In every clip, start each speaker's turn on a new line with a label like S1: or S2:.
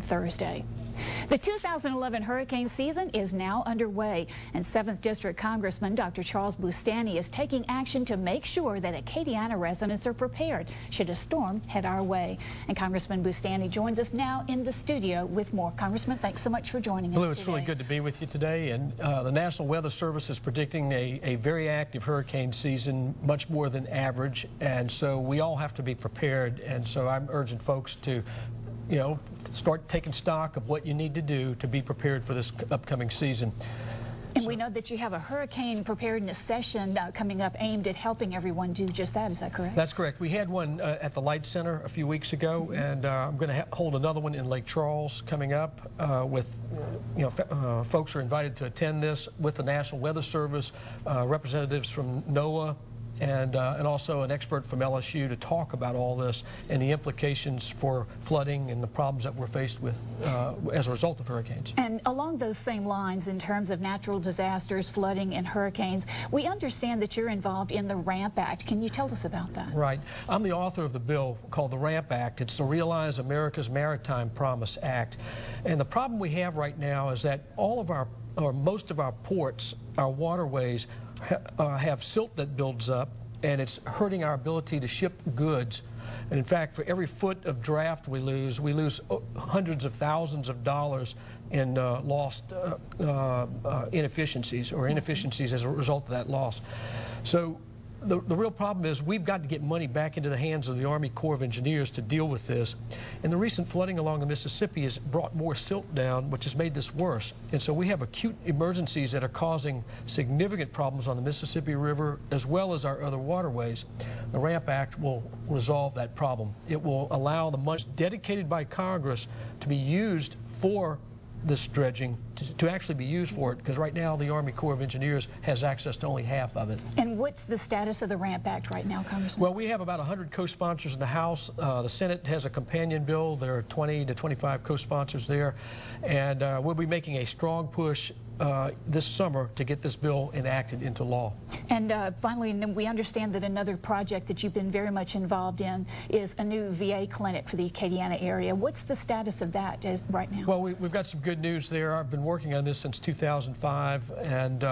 S1: Thursday. The 2011 hurricane season is now underway, and 7th District Congressman Dr. Charles Boustany is taking action to make sure that Acadiana residents are prepared should a storm head our way. And Congressman Boustany joins us now in the studio with more. Congressman, thanks so much for joining us
S2: today. It's really good to be with you today. And the National Weather Service is predicting a very active hurricane season, much more than average, and so we all have to be prepared. And so I'm urging folks to start taking stock of what you need to do to be prepared for this upcoming season.
S1: And we know that you have a hurricane preparedness session coming up aimed at helping everyone do just that. Is that correct? That's
S2: correct. We had one at the Light Center a few weeks ago, and I'm going to hold another one in Lake Charles coming up with, folks are invited to attend this with the National Weather Service, representatives from NOAA, and also an expert from LSU to talk about all this and the implications for flooding and the problems that we're faced with as a result of hurricanes.
S1: And along those same lines, in terms of natural disasters, flooding, and hurricanes, we understand that you're involved in the RAMP Act. Can you tell us about that?
S2: Right. I'm the author of the bill called the RAMP Act. It's the Realize America's Maritime Promise Act. And the problem we have right now is that most of our ports, our waterways, have silt that builds up, and it's hurting our ability to ship goods. And in fact, for every foot of draft we lose hundreds of thousands of dollars in lost inefficiencies as a result of that loss. So the real problem is we've got to get money back into the hands of the Army Corps of Engineers to deal with this. And the recent flooding along the Mississippi has brought more silt down, which has made this worse. And so we have acute emergencies that are causing significant problems on the Mississippi River as well as our other waterways. The RAMP Act will resolve that problem. It will allow the money dedicated by Congress to be used for this dredging to actually be used for it, because right now the Army Corps of Engineers has access to only half of it.
S1: And what's the status of the RAMP Act right now, Congressman?
S2: Well, we have about 100 co-sponsors in the House. The Senate has a companion bill. There are 20 to 25 co-sponsors there, and we'll be making a strong push this summer to get this bill enacted into law.
S1: And finally, we understand that another project that you've been very much involved in is a new VA clinic for the Acadiana area. What's the status of that right now?
S2: Well, we've got some good news there. I've been working on this since 2005, and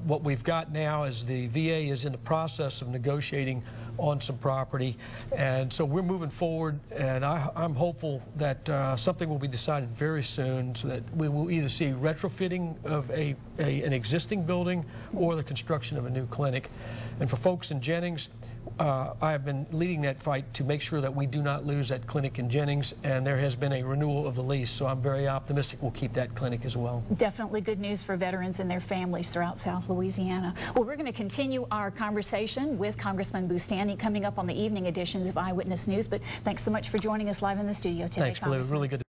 S2: what we've got now is the VA is in the process of negotiating on some property, and so we're moving forward, and I'm hopeful that something will be decided very soon so that we will either see retrofitting of an existing building or the construction of a new clinic. And for folks in Jennings, I have been leading that fight to make sure that we do not lose that clinic in Jennings, and there has been a renewal of the lease, so I'm very optimistic we'll keep that clinic as well.
S1: Definitely good news for veterans and their families throughout South Louisiana. Well, we're going to continue our conversation with Congressman Boustany coming up on the evening editions of Eyewitness News, but thanks so much for joining us live in the studio today.
S2: Thanks, Blue. Really good.